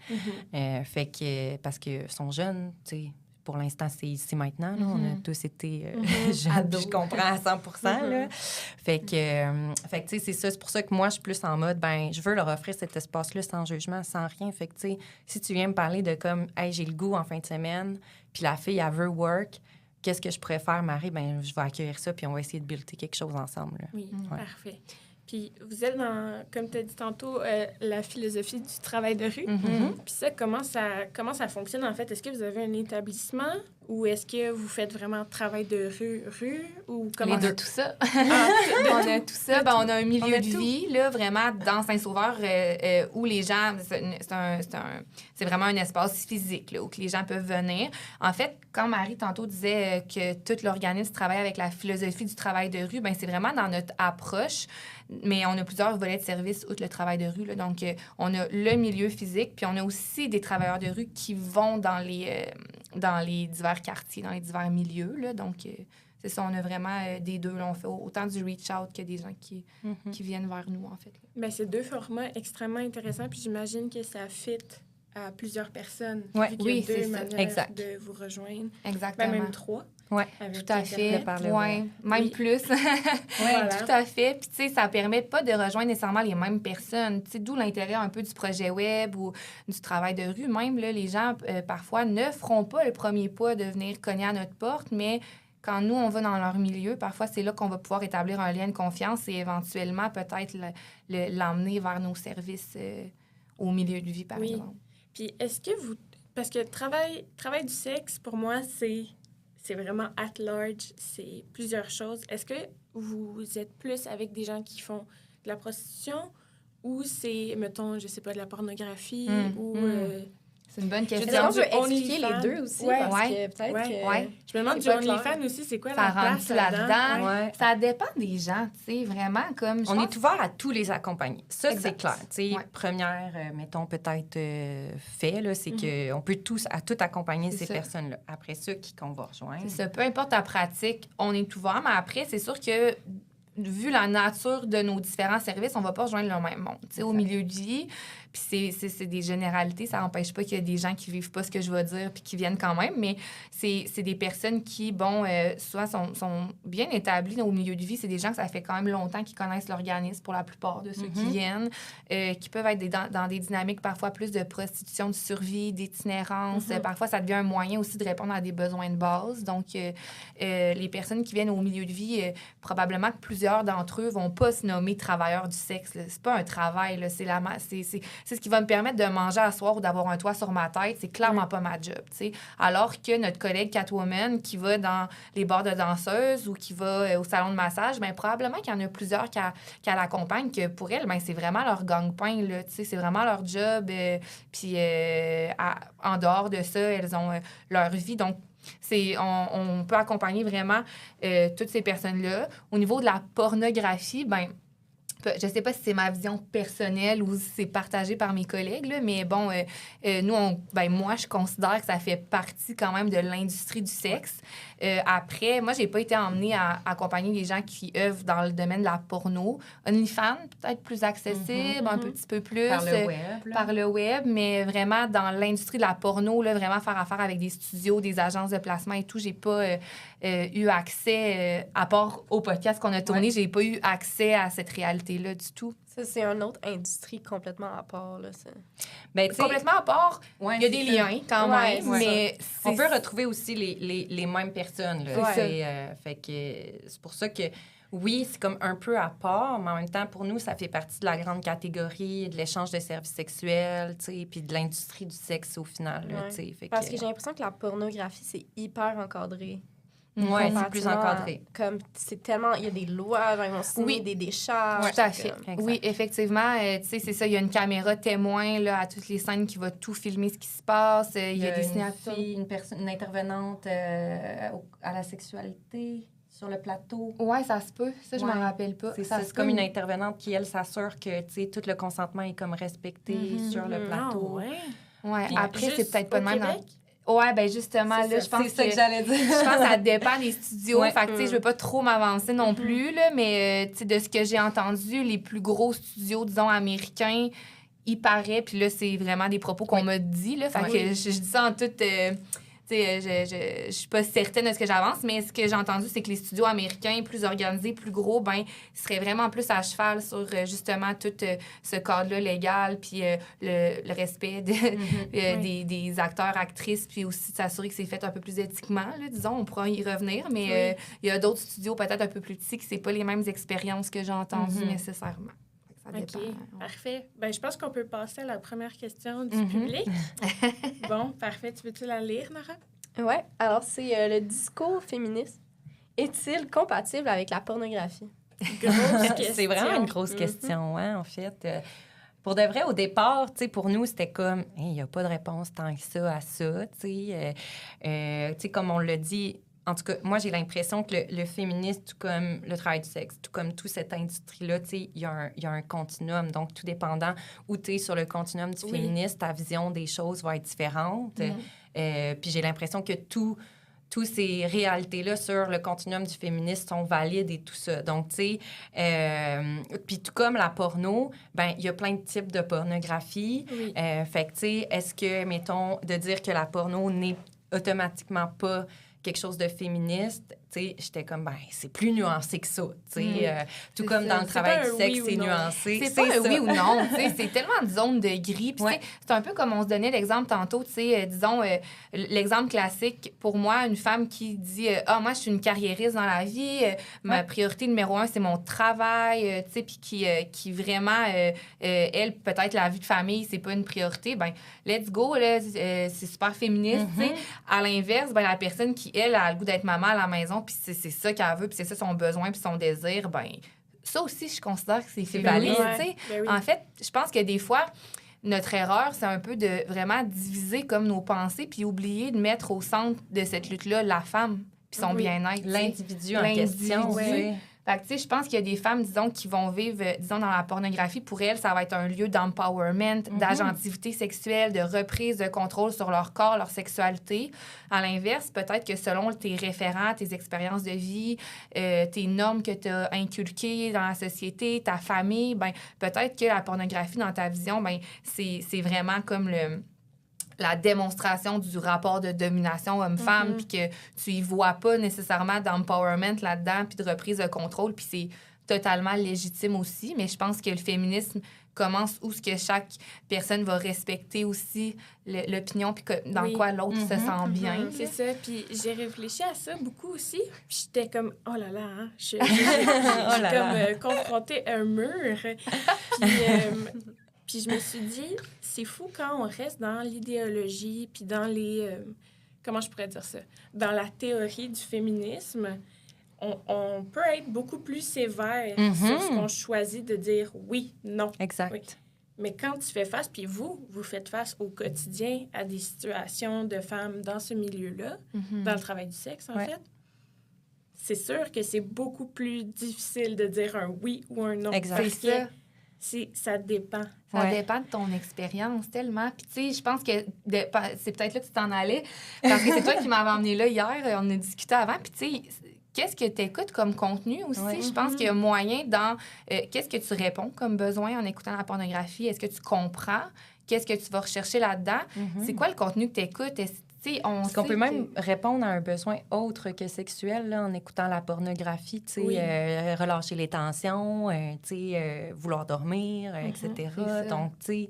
[SPEAKER 3] Fait que, parce que sont jeunes, tu sais, pour l'instant, c'est ici maintenant. Là. On a tous été jeunes, je comprends à 100%. Là. Fait que tu sais, c'est ça. C'est pour ça que moi, je suis plus en mode, ben je veux leur offrir cet espace-là sans jugement, sans rien. Fait que, tu sais, si tu viens me parler de comme, hey, j'ai le goût en fin de semaine, puis la fille, elle veut work, qu'est-ce que je pourrais faire, Marie? Ben je vais accueillir ça, puis on va essayer de builder quelque chose ensemble. Là.
[SPEAKER 1] Oui, parfait. Puis vous êtes dans, comme tu as dit tantôt, la philosophie du travail de rue. Puis ça, comment ça fonctionne, en fait? Est-ce que vous avez un établissement ou est-ce que vous faites vraiment travail de rue ou comment?
[SPEAKER 2] Les deux, tout ça. On a tout ça. Ben, on a un milieu de vie, là, vraiment, dans Saint-Sauveur, où les gens... C'est vraiment un espace physique, là, où les gens peuvent venir. En fait, quand Marie, tantôt, disait que tout l'organisme travaille avec la philosophie du travail de rue, ben c'est vraiment dans notre approche. Mais on a plusieurs volets de services outre le travail de rue. Là. Donc, on a le milieu physique, puis on a aussi des travailleurs de rue qui vont dans les divers quartiers, dans les divers milieux. Là. Donc, c'est ça, on a vraiment des deux. Là. On fait autant du reach-out que des gens qui viennent vers nous, en fait.
[SPEAKER 1] Bien, c'est deux formats extrêmement intéressants, puis j'imagine que ça fit à plusieurs personnes.
[SPEAKER 3] Ouais,
[SPEAKER 1] oui, c'est ça. Exact. De vous rejoindre.
[SPEAKER 2] Exactement.
[SPEAKER 1] Ben, même 3.
[SPEAKER 2] Oui, tout à fait. Ouais, même plus. Voilà. Tout à fait. Puis, tu sais, ça permet pas de rejoindre nécessairement les mêmes personnes. Tu sais, d'où l'intérêt un peu du projet web ou du travail de rue. Même, là, les gens, parfois, ne feront pas le premier pas de venir cogner à notre porte, mais quand nous, on va dans leur milieu, parfois, c'est là qu'on va pouvoir établir un lien de confiance et éventuellement, peut-être, l'emmener vers nos services au milieu de vie, par exemple.
[SPEAKER 1] Puis, est-ce que vous... Parce que travail du sexe, pour moi, c'est vraiment at large, c'est plusieurs choses. Est-ce que vous êtes plus avec des gens qui font de la prostitution ou c'est, mettons, je sais pas, de la pornographie ou...
[SPEAKER 2] C'est une bonne question.
[SPEAKER 4] Je veux expliquer les deux aussi, parce que peut-être que...
[SPEAKER 1] Je me demande du OnlyFans aussi, c'est quoi la place
[SPEAKER 2] là-dedans? Ouais. Ça dépend des gens, tu sais, vraiment, comme...
[SPEAKER 3] On est ouvert à tous les accompagner. Ça, c'est clair. Tu sais, première, mettons, peut-être fait, là, c'est qu'on peut tous accompagner ces personnes-là. Après ça, qui qu'on va rejoindre?
[SPEAKER 2] C'est ça. Peu importe ta pratique, on est ouvert, mais après, c'est sûr que vu la nature de nos différents services, on va pas rejoindre le même monde. Au milieu de vie, puis c'est des généralités, ça n'empêche pas qu'il y a des gens qui vivent pas ce que je vais dire puis qui viennent quand même, mais c'est des personnes qui, souvent sont bien établies au milieu de vie. C'est des gens que ça fait quand même longtemps qu'ils connaissent l'organisme pour la plupart de ceux qui viennent, qui peuvent être dans des dynamiques parfois plus de prostitution, de survie, d'itinérance. Parfois, ça devient un moyen aussi de répondre à des besoins de base. Donc, les personnes qui viennent au milieu de vie, probablement que plusieurs d'entre eux vont pas se nommer travailleurs du sexe. Là. C'est pas un travail, là. C'est ce qui va me permettre de manger à soir ou d'avoir un toit sur ma tête. C'est clairement pas ma job, t'sais. Alors que notre collègue Catwoman qui va dans les bars de danseuses ou qui va au salon de massage, bien, probablement qu'il y en a plusieurs qui l'accompagnent, que pour elles, bien, c'est vraiment leur gagne-pain, là, t'sais. C'est vraiment leur job. Puis en dehors de ça, elles ont leur vie. Donc, on peut accompagner vraiment toutes ces personnes-là. Au niveau de la pornographie, bien, je ne sais pas si c'est ma vision personnelle ou si c'est partagé par mes collègues, là, mais bon, moi, je considère que ça fait partie quand même de l'industrie du sexe. Après, moi, j'ai pas été emmenée à accompagner des gens qui œuvrent dans le domaine de la porno. OnlyFans, peut-être plus accessible, un petit peu plus. Par le web, mais vraiment dans l'industrie de la porno, là, vraiment faire affaire avec des studios, des agences de placement et tout, j'ai pas eu accès, à part au podcast qu'on a tourné, j'ai pas eu accès à cette réalité-là du tout.
[SPEAKER 4] Ça, c'est une autre industrie complètement à part, là, ça.
[SPEAKER 2] Ben, complètement à part, il y a des liens quand même, mais...
[SPEAKER 3] On peut retrouver aussi les mêmes personnes, là. Fait que c'est pour ça que, oui, c'est comme un peu à part, mais en même temps, pour nous, ça fait partie de la grande catégorie de l'échange de services sexuels, tu sais, puis de l'industrie du sexe au final, là, tu sais.
[SPEAKER 4] Parce que j'ai l'impression que la pornographie, c'est hyper encadré.
[SPEAKER 3] Oui, c'est plus encadré.
[SPEAKER 4] Comme c'est tellement... Il y a des lois, ils vont signer des décharges.
[SPEAKER 2] Tout à fait. Oui, effectivement. Tu sais, c'est ça. Il y a une caméra témoin là, à toutes les scènes qui va tout filmer ce qui se passe. Il y a des signatures.
[SPEAKER 3] Une intervenante à la sexualité sur le plateau.
[SPEAKER 2] Oui, ça se peut. Ça, je m'en rappelle pas.
[SPEAKER 3] C'est comme une intervenante qui, elle, s'assure que tout le consentement est comme respecté sur le plateau.
[SPEAKER 2] Après, c'est peut-être pas le même... Oui, bien justement, là, je pense
[SPEAKER 3] que j'allais dire.
[SPEAKER 2] Je pense que ça dépend des studios. Fait que, tu sais, je veux pas trop m'avancer non plus, là, mais, tu sais, de ce que j'ai entendu, les plus gros studios, disons, américains, il paraît, puis là, c'est vraiment des propos qu'on m'a dit, là. Fait que je dis ça en toute... tu sais, je suis pas certaine de ce que j'avance, mais ce que j'ai entendu, c'est que les studios américains, plus organisés, plus gros, ben seraient vraiment plus à cheval sur, justement, tout ce cadre-là légal, puis le respect des acteurs, actrices, puis aussi de s'assurer que c'est fait un peu plus éthiquement, là, disons. On pourra y revenir, mais il y a d'autres studios peut-être un peu plus petits que c'est pas les mêmes expériences que j'ai entendues nécessairement.
[SPEAKER 1] OK, parfait. Ben, je pense qu'on peut passer à la première question du public. Bon, parfait. Tu veux-tu la lire, Nora?
[SPEAKER 4] Oui. Alors, c'est le discours féministe. Est-il compatible avec la pornographie?
[SPEAKER 1] Grosse question.
[SPEAKER 3] C'est vraiment une grosse question, hein, en fait. Pour de vrai, au départ, pour nous, c'était comme, il n'y a pas de réponse tant que ça à ça. Comme on l'a dit, en tout cas, moi, j'ai l'impression que le féminisme, tout comme le travail du sexe, tout comme toute cette industrie-là, il y a un continuum. Donc, tout dépendant où tu es sur le continuum du féminisme, ta vision des choses va être différente. Puis j'ai l'impression que toutes ces réalités-là sur le continuum du féminisme sont valides et tout ça. Donc, tu sais, puis tout comme la porno, ben il y a plein de types de pornographie. Fait que, tu sais, est-ce que, mettons, de dire que la porno n'est automatiquement pas quelque chose de féministe, tu sais, j'étais comme, ben c'est plus nuancé que ça, tu sais. Tout comme dans le travail du sexe, c'est nuancé.
[SPEAKER 2] C'est pas un oui ou non, tu sais, c'est tellement de zones de gris. Puis c'est un peu comme on se donnait l'exemple tantôt, tu sais, disons, l'exemple classique, pour moi, une femme qui dit, moi, je suis une carriériste dans la vie, ma priorité numéro 1, c'est mon travail, tu sais, puis qui vraiment, elle, peut-être la vie de famille, c'est pas une priorité, ben let's go, là, c'est super féministe, tu sais. À l'inverse, ben la personne qui, elle, a le goût d'être maman à la maison, puis c'est ça qu'elle veut, puis c'est ça son besoin, puis son désir, ben ça aussi, je considère que c'est valide, tu sais. En fait, je pense que des fois, notre erreur, c'est un peu de vraiment diviser comme nos pensées, puis oublier de mettre au centre de cette lutte-là la femme, puis son bien-être.
[SPEAKER 3] L'individu en question,
[SPEAKER 2] Fait que, tu sais, je pense qu'il y a des femmes, disons, qui vont vivre, disons, dans la pornographie. Pour elles, ça va être un lieu d'empowerment, d'agentivité sexuelle, de reprise de contrôle sur leur corps, leur sexualité. À l'inverse, peut-être que selon tes référents, tes expériences de vie, tes normes que tu as inculquées dans la société, ta famille, ben peut-être que la pornographie, dans ta vision, ben c'est vraiment comme la démonstration du rapport de domination homme-femme, puis que tu y vois pas nécessairement d'empowerment là-dedans, puis de reprise de contrôle, puis c'est totalement légitime aussi. Mais je pense que le féminisme commence où ce que chaque personne va respecter aussi l'opinion, puis dans quoi l'autre se sent bien.
[SPEAKER 1] C'est ça. Puis j'ai réfléchi à ça beaucoup aussi. Puis j'étais comme, oh là là, hein, j'ai confronté un mur. Puis je me suis dit, c'est fou quand on reste dans l'idéologie, puis dans les... comment je pourrais dire ça? Dans la théorie du féminisme, on peut être beaucoup plus sévère sur ce qu'on choisit de dire oui, non.
[SPEAKER 3] Exact.
[SPEAKER 1] Oui. Mais quand tu fais face, puis vous faites face au quotidien à des situations de femmes dans ce milieu-là, dans le travail du sexe, en fait, c'est sûr que c'est beaucoup plus difficile de dire un oui ou un non.
[SPEAKER 3] Exact.
[SPEAKER 1] Parce que ça dépend.
[SPEAKER 2] Ça dépend de ton expérience tellement. Puis, tu sais, je pense que c'est peut-être là que tu t'en allais, parce que c'est toi qui m'avais emmené là hier. On a discuté avant. Puis, tu sais, qu'est-ce que tu écoutes comme contenu aussi? Je pense qu'il y a moyen dans... qu'est-ce que tu réponds comme besoin en écoutant la pornographie? Est-ce que tu comprends? Qu'est-ce que tu vas rechercher là-dedans? C'est quoi le contenu que tu écoutes?
[SPEAKER 3] Est-ce qu'on peut même répondre à un besoin autre que sexuel là, en écoutant la pornographie, relâcher les tensions, vouloir dormir, etc. Donc, tu sais...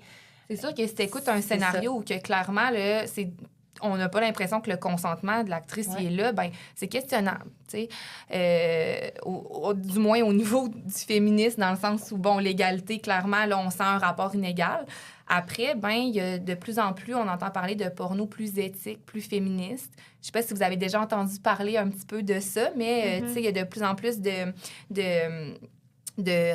[SPEAKER 2] C'est sûr que si tu écoutes un scénario où que clairement, là, on n'a pas l'impression que le consentement de l'actrice est là, ben c'est questionnable, tu sais. Du moins au niveau du féminisme, dans le sens où, bon, l'égalité, clairement, là, on sent un rapport inégal. Après, ben il y a de plus en plus, on entend parler de porno plus éthique, plus féministe. Je sais pas si vous avez déjà entendu parler un petit peu de ça, mais, tu sais, il y a de plus en plus de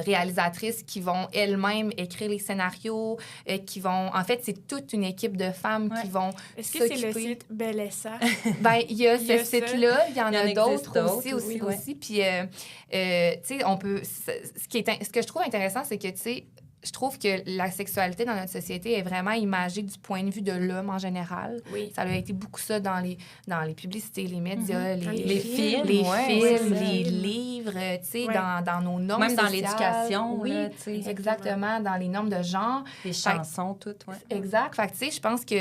[SPEAKER 2] réalisatrices qui vont elles-mêmes écrire les scénarios, qui vont... En fait, c'est toute une équipe de femmes qui vont
[SPEAKER 1] Est-ce que c'est le site Bellessa?
[SPEAKER 2] Bien, il y a ce site-là. Il y en a d'autres aussi. Puis, tu sais, on peut... Ce que je trouve intéressant, c'est que, tu sais, je trouve que la sexualité dans notre société est vraiment imagée du point de vue de l'homme en général. Oui. Ça a été beaucoup ça dans les publicités, les médias, les films, les livres, tu sais, dans nos normes
[SPEAKER 3] même
[SPEAKER 2] sociales.
[SPEAKER 3] Dans l'éducation.
[SPEAKER 2] Oui,
[SPEAKER 3] là,
[SPEAKER 2] exactement. Dans les normes de genre.
[SPEAKER 3] Les chansons, toutes,
[SPEAKER 2] Exact. Fait que, tu sais, je pense que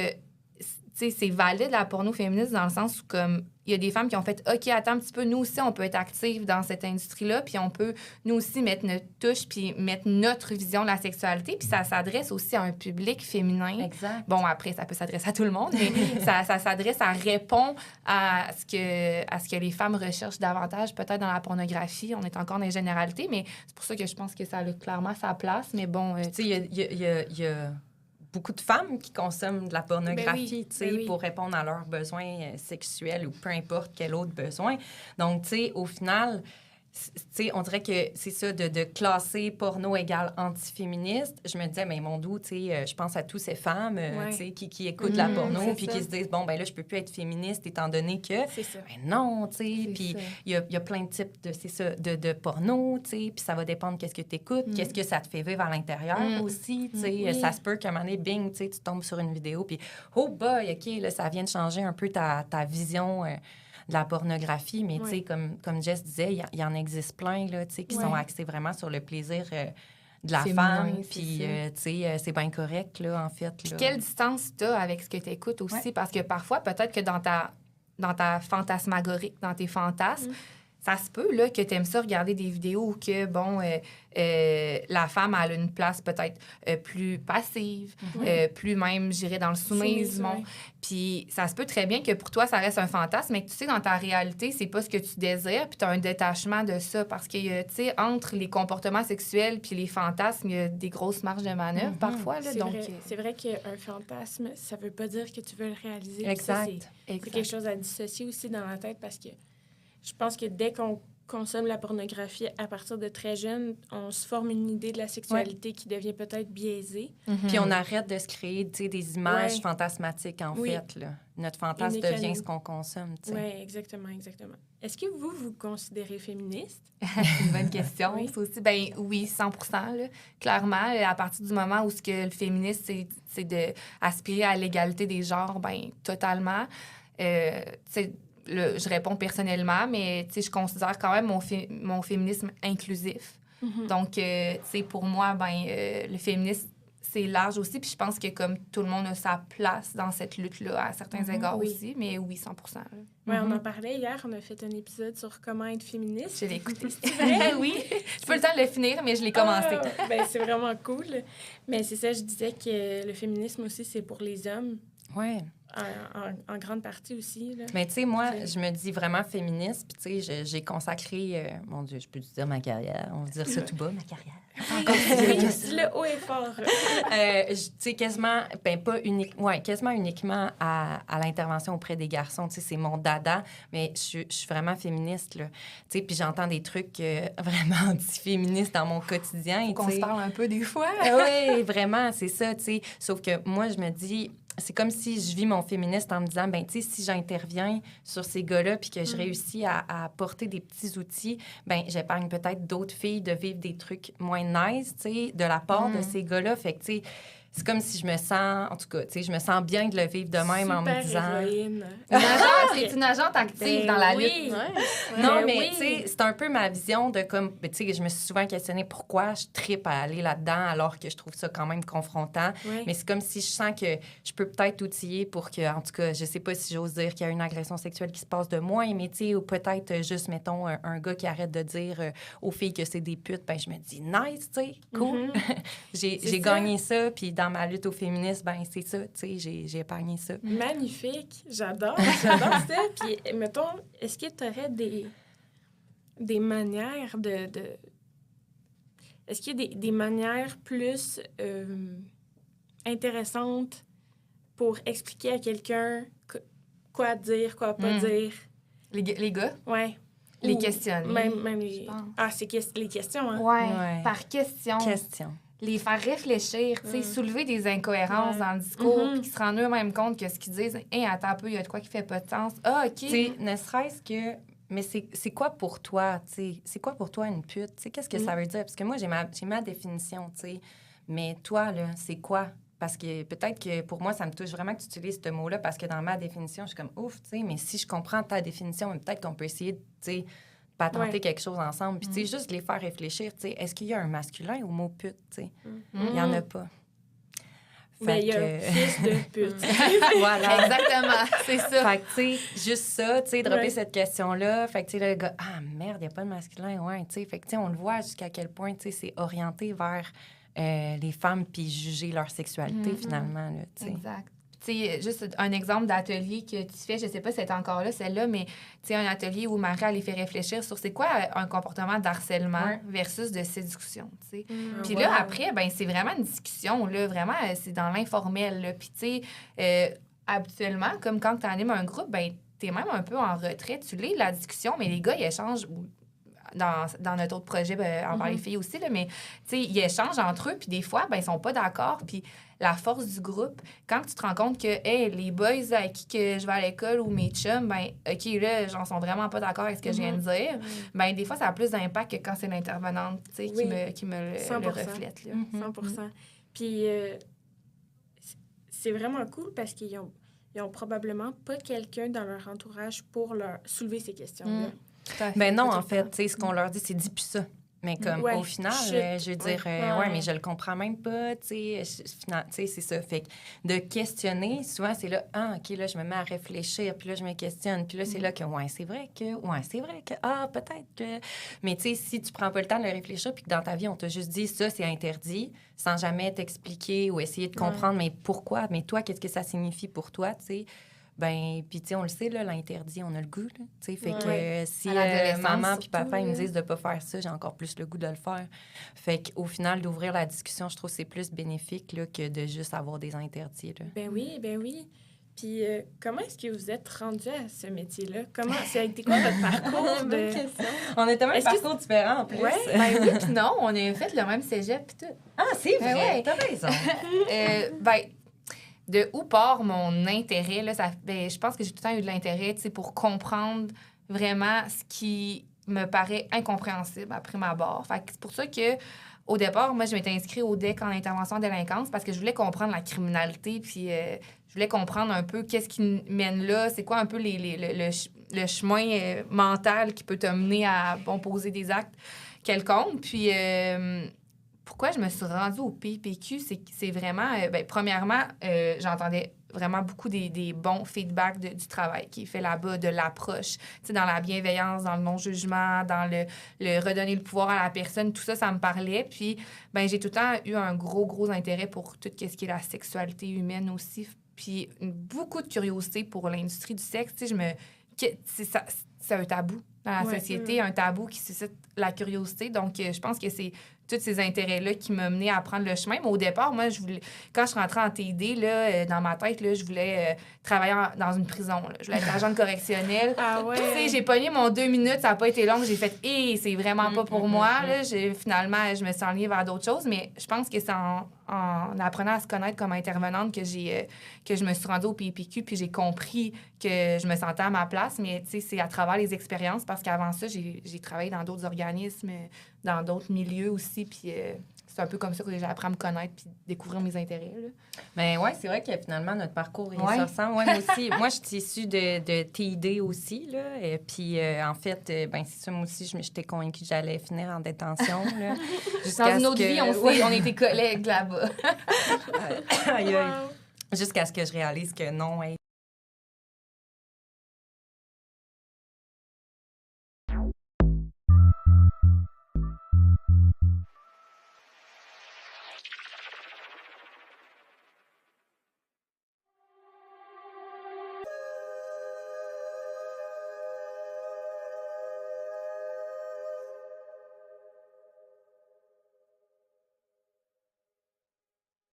[SPEAKER 2] c'est valide la porno féministe dans le sens où, comme, il y a des femmes qui ont fait « OK, attends un petit peu, nous aussi, on peut être actifs dans cette industrie-là, puis on peut, nous aussi, mettre notre touche, puis mettre notre vision de la sexualité. » Puis ça s'adresse aussi à un public féminin.
[SPEAKER 3] Exact.
[SPEAKER 2] Bon, après, ça peut s'adresser à tout le monde, mais ça s'adresse, ça répond à ce que les femmes recherchent davantage, peut-être dans la pornographie. On est encore dans les généralités, mais c'est pour ça que je pense que ça a clairement sa place. Mais bon...
[SPEAKER 3] tu sais, il y a beaucoup de femmes qui consomment de la pornographie, pour répondre à leurs besoins sexuels ou peu importe quel autre besoin. Donc, tu sais, au final, on dirait que c'est ça, de classer porno égale antiféministe. Je me disais, mais mon doux, je pense à toutes ces femmes qui écoutent la porno puis qui se disent, bon, ben là, je peux plus être féministe étant donné que...
[SPEAKER 1] C'est ça.
[SPEAKER 3] Ben non, tu sais. Puis il y a plein de types de porno, tu sais, puis ça va dépendre qu'est-ce que tu écoutes, qu'est-ce que ça te fait vivre à l'intérieur aussi, tu sais. Ça se peut qu'à un moment donné, bing, tu sais, tu tombes sur une vidéo, puis oh boy, OK, là, ça vient de changer un peu ta vision... de la pornographie, mais tu sais, comme Jess disait, il y en existe plein, là, tu sais, qui sont axés vraiment sur le plaisir de la femme, puis, tu sais, c'est bien correct, là, en fait.
[SPEAKER 2] Puis quelle distance tu as avec ce que tu écoutes aussi? Parce que parfois, peut-être que dans ta fantasmagorie, dans tes fantasmes, ça se peut là, que tu aimes ça regarder des vidéos où que, bon, la femme a une place peut-être plus passive, plus même, j'irais, dans le soumisement. Puis ça se peut très bien que pour toi, ça reste un fantasme, mais que tu sais, dans ta réalité, c'est pas ce que tu désires, puis tu as un détachement de ça. Parce que, tu sais, entre les comportements sexuels puis les fantasmes, il y a des grosses marges de manœuvre parfois. Là,
[SPEAKER 1] c'est vrai qu'un fantasme, ça veut pas dire que tu veux le réaliser.
[SPEAKER 3] Exact.
[SPEAKER 1] C'est quelque chose à dissocier aussi dans la tête parce que je pense que dès qu'on consomme la pornographie à partir de très jeune, on se forme une idée de la sexualité qui devient peut-être biaisée.
[SPEAKER 3] Puis on arrête de se créer des images fantasmatiques, en fait. Là. Notre fantasme devient ce qu'on consomme.
[SPEAKER 1] Oui, exactement. Est-ce que vous considérez féministe?
[SPEAKER 2] C'est une bonne question. Oui. C'est aussi, oui, 100%. Là. Clairement, à partir du moment où le féminisme, c'est d'aspirer à l'égalité des genres, totalement. Je réponds personnellement, mais je considère quand même mon féminisme inclusif. Mm-hmm. Donc, pour moi, le féminisme, c'est large aussi. Puis je pense que comme tout le monde a sa place dans cette lutte-là, à certains égards aussi. Mais oui, 100%.
[SPEAKER 1] Oui, on en parlait hier. On a fait un épisode sur comment être féministe.
[SPEAKER 2] Je l'ai écouté. C'est vrai? Oui. Je peux le temps de le finir, mais je l'ai commencé.
[SPEAKER 1] C'est vraiment cool. Mais c'est ça, je disais que le féminisme aussi, c'est pour les hommes.
[SPEAKER 3] Oui.
[SPEAKER 1] En grande partie aussi. Là.
[SPEAKER 3] Mais tu sais, moi, je me dis vraiment féministe. Puis tu sais, j'ai consacré, mon Dieu, je peux dire ma carrière. On va dire ça tout bas, ma carrière.
[SPEAKER 1] Le haut et fort.
[SPEAKER 3] Tu sais, quasiment, quasiment uniquement à l'intervention auprès des garçons. Tu sais, c'est mon dada, mais je suis vraiment féministe, là. Tu sais, puis j'entends des trucs vraiment anti-féministes dans mon quotidien.
[SPEAKER 2] Qu'on se parle un peu des fois.
[SPEAKER 3] Oui, vraiment, c'est ça, tu sais. Sauf que moi, je me dis... C'est comme si je vis mon féministe en me disant, tu sais, si j'interviens sur ces gars-là puis que je réussis à apporter des petits outils, j'épargne peut-être d'autres filles de vivre des trucs moins nice, tu sais, de la part de ces gars-là. Fait que, tu sais, c'est comme si je me sens, en tout cas, tu sais, je me sens bien de le vivre de même en me disant...
[SPEAKER 2] C'est une agente active dans la lutte.
[SPEAKER 3] Non, mais tu sais, c'est un peu ma vision de comme, tu sais, je me suis souvent questionnée pourquoi je trippe à aller là-dedans alors que je trouve ça quand même confrontant. Oui. Mais c'est comme si je sens que je peux peut-être outiller pour que, en tout cas, je sais pas si j'ose dire qu'il y a une agression sexuelle qui se passe de moins, mais tu sais, ou peut-être juste, mettons, un gars qui arrête de dire aux filles que c'est des putes, je me dis, nice, tu sais, cool. J'ai gagné ça, puis dans ma lutte au féminisme, c'est ça, tu sais, j'ai épargné ça.
[SPEAKER 1] Magnifique, j'adore ça. Puis, mettons, est-ce que tu aurais des manières de... Est-ce qu'il y a des manières plus intéressantes pour expliquer à quelqu'un quoi dire, quoi pas dire?
[SPEAKER 2] Les gars?
[SPEAKER 1] Oui.
[SPEAKER 2] Les questionner.
[SPEAKER 1] Même les... c'est les questions, hein?
[SPEAKER 2] Ouais. Par question. Les faire réfléchir, tu sais, soulever des incohérences dans le discours, puis qu'ils se rendent eux-mêmes compte que ce qu'ils disent, attends un peu, il y a de quoi qui fait pas de sens. OK.
[SPEAKER 3] Tu sais, ne serait-ce que... Mais c'est quoi pour toi, tu sais? C'est quoi pour toi une pute? Tu sais, qu'est-ce que ça veut dire? Parce que moi, j'ai ma définition, tu sais. Mais toi, là, c'est quoi? Parce que peut-être que pour moi, ça me touche vraiment que tu utilises ce mot-là parce que dans ma définition, je suis comme ouf, tu sais, mais si je comprends ta définition, peut-être qu'on peut essayer, tu sais, patenter quelque chose ensemble. Puis, tu sais, juste les faire réfléchir, tu sais, est-ce qu'il y a un masculin au mot pute, tu sais? Il n'y en a pas.
[SPEAKER 1] Mais il y a un fils de pute.
[SPEAKER 3] Voilà.
[SPEAKER 2] Exactement, c'est ça.
[SPEAKER 3] Fait que, tu sais, juste ça, tu sais, dropper cette question-là. Fait que, tu sais, le gars, merde, il n'y a pas de masculin, ouais, tu sais. Fait que, tu sais, on le voit jusqu'à quel point, tu sais, c'est orienté vers les femmes puis juger leur sexualité, finalement, là, tu sais.
[SPEAKER 2] Exact. Tu sais, juste un exemple d'atelier que tu fais, je sais pas si c'est encore là, celle-là, mais tu sais, un atelier où Marie, elle les fait réfléchir sur c'est quoi un comportement d'harcèlement versus de séduction, tu sais. Puis là, après, c'est vraiment une discussion, là, vraiment, c'est dans l'informel, là. Puis tu sais, habituellement, comme quand tu animes un groupe, t'es même un peu en retrait, tu lis la discussion, mais les gars, ils échangent... Dans notre autre projet, envers les filles aussi, là, mais ils échangent entre eux, puis des fois, ils sont pas d'accord, puis la force du groupe, quand tu te rends compte que, hey, les boys avec qui que je vais à l'école ou mes chums, OK, là, j'en sont vraiment pas d'accord avec ce que je viens de dire, des fois, ça a plus d'impact que quand c'est l'intervenante, qui me le reflète, là.
[SPEAKER 1] 100%. Puis, c'est vraiment cool parce qu'ils ont probablement pas quelqu'un dans leur entourage pour leur soulever ces questions-là.
[SPEAKER 3] Non, en fait, tu sais, ce qu'on leur dit, c'est dis plus ça. Mais comme, au final, je veux dire, mais je le comprends même pas, tu sais, c'est ça. Fait que de questionner, souvent, c'est là, OK, là, je me mets à réfléchir, puis là, je me questionne, puis là, c'est là que, c'est vrai que, peut-être que... Mais, tu sais, si tu prends pas le temps de le réfléchir, puis que dans ta vie, on t'a juste dit, ça, c'est interdit, sans jamais t'expliquer ou essayer de comprendre, mais pourquoi? Mais toi, qu'est-ce que ça signifie pour toi, tu sais? Puis, tu sais, on le sait, là, l'interdit, on a le goût, là, tu sais, fait que si maman puis papa, ils me disent de pas faire ça, j'ai encore plus le goût de le faire. Fait qu'au final, d'ouvrir la discussion, je trouve que c'est plus bénéfique, là, que de juste avoir des interdits, là.
[SPEAKER 1] Ben oui. Puis comment est-ce que vous êtes rendu à ce métier-là? Ça a été quoi votre parcours?
[SPEAKER 4] Bonne question.
[SPEAKER 3] On a tellement un parcours différent en plus.
[SPEAKER 2] Ouais. Ben oui, puis non, on a fait le même cégep puis tout.
[SPEAKER 3] Ah, c'est vrai,
[SPEAKER 2] Ouais.
[SPEAKER 3] t'as raison.
[SPEAKER 2] De où part mon intérêt, là, je pense que j'ai tout le temps eu de l'intérêt, tu sais, pour comprendre vraiment ce qui me paraît incompréhensible à prime abord. Fait que c'est pour ça que au départ, moi, je m'étais inscrite au DEC en intervention en délinquance parce que je voulais comprendre la criminalité, puis je voulais comprendre un peu qu'est-ce qui mène là, c'est quoi un peu le chemin mental qui peut te mener à poser des actes quelconques. Puis pourquoi je me suis rendue au PPQ, c'est vraiment... premièrement, j'entendais vraiment beaucoup des bons feedbacks du travail qui est fait là-bas, de l'approche, tu sais, dans la bienveillance, dans le non-jugement, dans le redonner le pouvoir à la personne. Tout ça, ça me parlait. Puis, j'ai tout le temps eu un gros intérêt pour tout ce qui est la sexualité humaine aussi. Puis, beaucoup de curiosité pour l'industrie du sexe. Tu sais, c'est un tabou dans la société, un tabou qui suscite la curiosité. Donc, je pense que c'est tous ces intérêts-là qui m'ont mené à prendre le chemin. Mais au départ, moi, quand je rentrais en TID, là, dans ma tête, là, je voulais travailler dans une prison. Là. Je voulais être agente correctionnelle.
[SPEAKER 1] Ah ouais?
[SPEAKER 2] Tu sais, j'ai pogné mon 2 minutes, ça n'a pas été long. J'ai fait « c'est vraiment pas pour moi. » Là. Finalement, je me suis enlignée vers d'autres choses. Mais je pense que c'est en apprenant à se connaître comme intervenante que je me suis rendue au PPQ puis j'ai compris que je me sentais à ma place. Mais tu sais, c'est à travers les expériences parce qu'avant ça, j'ai travaillé dans d'autres organismes, dans d'autres milieux aussi. Puis c'est un peu comme ça que j'ai appris à me connaître puis découvrir mes intérêts. Là.
[SPEAKER 3] Mais oui, c'est vrai que finalement, notre parcours, il se ressemble. Ouais, moi aussi. Moi, je suis issue de TID aussi. Là, et puis, en fait, c'est ça, moi aussi, j'étais convaincue que j'allais finir en détention. Là,
[SPEAKER 2] dans une autre vie, on était collègues là-bas.
[SPEAKER 3] Jusqu'à ce que je réalise que non,